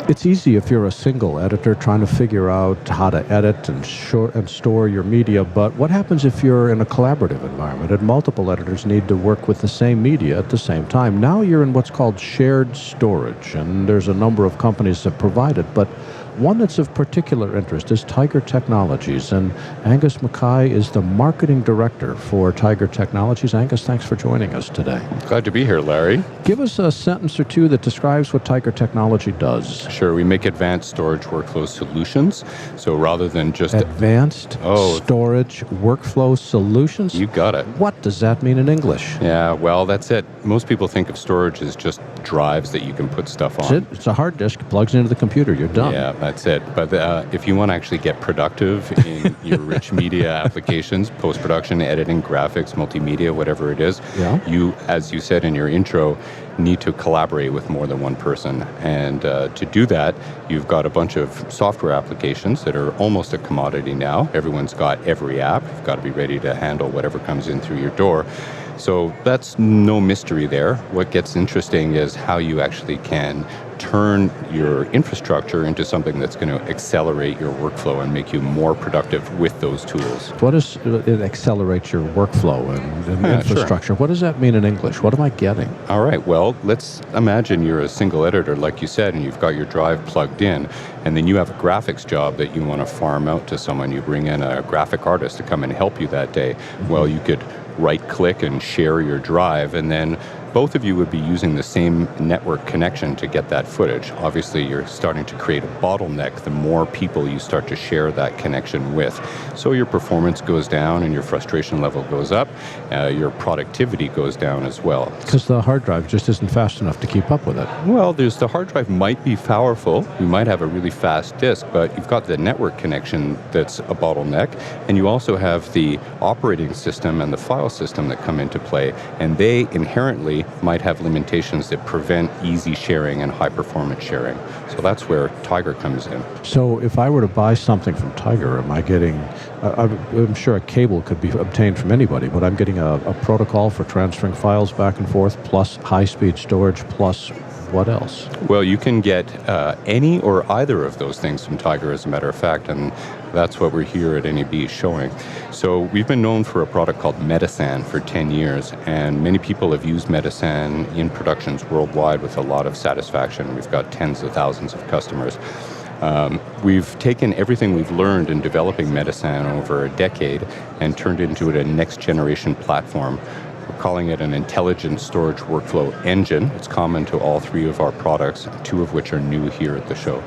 It's easy if you're a single editor trying to figure out how to edit and store your media, but what happens if you're in a collaborative environment and multiple editors need to work with the same media at the same time? Now you're in what's called shared storage, and there's a number of companies that provide it, but one that's of particular interest is Tiger Technologies, and Angus Mackay is the marketing director for Tiger Technologies. Angus, thanks for joining us today. Glad to be here, Larry. Give us a sentence or two that describes what Tiger Technology does. Sure, we make advanced storage workflow solutions. So rather than just... Advanced storage workflow solutions? You got it. What does that mean in English? Yeah, well, that's it. Most people think of storage as just drives that you can put stuff on. That's it. It's a hard disk, plugs into the computer, you're done. Yeah, that's it. But if you want to actually get productive in your rich media applications, post-production, editing, graphics, multimedia, whatever it is, you, as you said in your intro, need to collaborate with more than one person. And to do that, you've got a bunch of software applications that are almost a commodity now. Everyone's got every app. You've got to be ready to handle whatever comes in through your door. So that's no mystery there. What gets interesting is how you actually can turn your infrastructure into something that's going to accelerate your workflow and make you more productive with those tools. What does it accelerate your workflow and infrastructure? Sure. What does that mean in English? What am I getting? All right, well, let's imagine you're a single editor, like you said, and you've got your drive plugged in, and then you have a graphics job that you want to farm out to someone. You bring in a graphic artist to come and help you that day. Well, you could right-click and share your drive, and then both of you would be using the same network connection to get that footage. Obviously, you're starting to create a bottleneck the more people you start to share that connection with. So your performance goes down and your frustration level goes up. Your productivity goes down as well. Because the hard drive just isn't fast enough to keep up with it. Well, the hard drive might be powerful. You might have a really fast disk, but you've got the network connection that's a bottleneck. And you also have the operating system and the file system that come into play. And they inherently might have limitations that prevent easy sharing and high performance sharing. So that's where Tiger comes in. So if I were to buy something from Tiger, am I getting, I'm sure a cable could be obtained from anybody, but I'm getting a protocol for transferring files back and forth, plus high-speed storage, plus what else? Well, you can get any or either of those things from Tiger, as a matter of fact, and that's what we're here at NAB showing. So we've been known for a product called Metasan for 10 years, and many people have used Metasan in productions worldwide with a lot of satisfaction. We've got tens of thousands of customers. We've taken everything we've learned in developing Metasan over a decade and turned into a next-generation platform. We're calling it an intelligent storage workflow engine. It's common to all three of our products, two of which are new here at the show.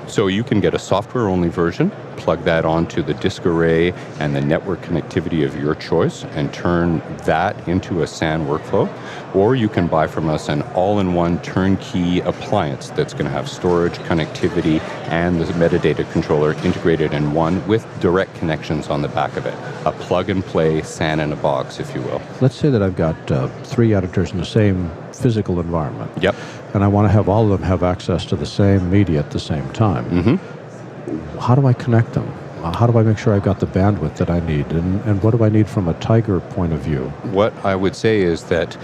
So you can get a software-only version, plug that onto the disk array and the network connectivity of your choice and turn that into a SAN workflow. Or you can buy from us an all-in-one turnkey appliance that's going to have storage, connectivity, and the metadata controller integrated in one with direct connections on the back of it. A plug-and-play SAN in a box, if you will. Let's say that I've got 3 editors in the same physical environment. Yep. And I want to have all of them have access to the same media at the same time. Mm-hmm. How do I connect them? How do I make sure I've got the bandwidth that I need? And what do I need from a Tiger point of view? What I would say is that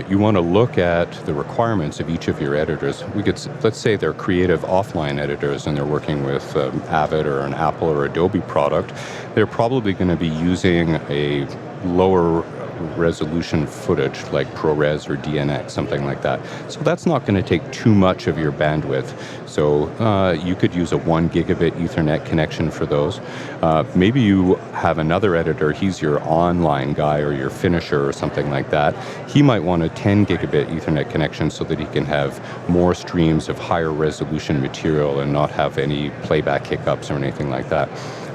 you want to look at the requirements of each of your editors. Let's say they're creative offline editors and they're working with Avid or an Apple or Adobe product. They're probably going to be using a lower resolution footage like ProRes or DNX, something like that. So that's not going to take too much of your bandwidth. So you could use a 1 gigabit Ethernet connection for those. Maybe you have another editor, he's your online guy or your finisher or something like that. He might want a 10 gigabit Ethernet connection so that he can have more streams of higher resolution material and not have any playback hiccups or anything like that.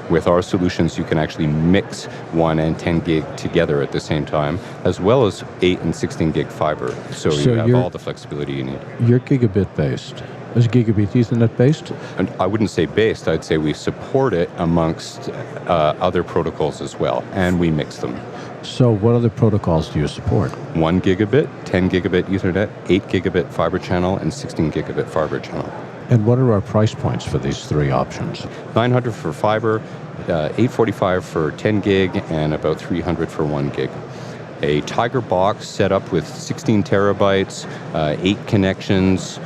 With our solutions, you can actually mix 1 and 10 gig together at the same time, as well as 8 and 16 gig fiber. So you have all the flexibility you need. You're gigabit based. Is gigabit Ethernet based? And I wouldn't say based. I'd say we support it amongst other protocols as well, and we mix them. So what other protocols do you support? 1 gigabit, 10 gigabit Ethernet, 8 gigabit fiber channel, and 16 gigabit fiber channel. And what are our price points for these 3 options? $900 for fiber, $845 for 10 gig, and about $300 for 1 gig. A Tiger box set up with 16 terabytes, 8 connections,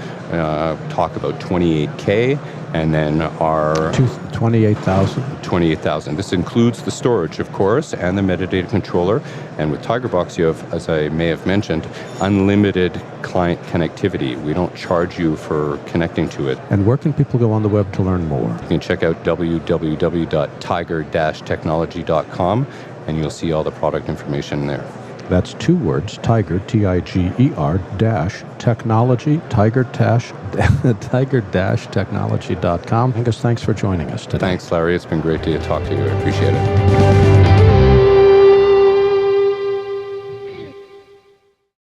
talk about 28K, and then our 28,000. 28,000. This includes the storage, of course, and the metadata controller. And with TigerBox, you have, as I may have mentioned, unlimited client connectivity. We don't charge you for connecting to it. And where can people go on the web to learn more? You can check out www.tiger-technology.com, and you'll see all the product information there. That's two words, Tiger, Tiger dash technology, tiger-technology.com. Angus, thanks for joining us today. Thanks, Larry. It's been great to talk to you. I appreciate it.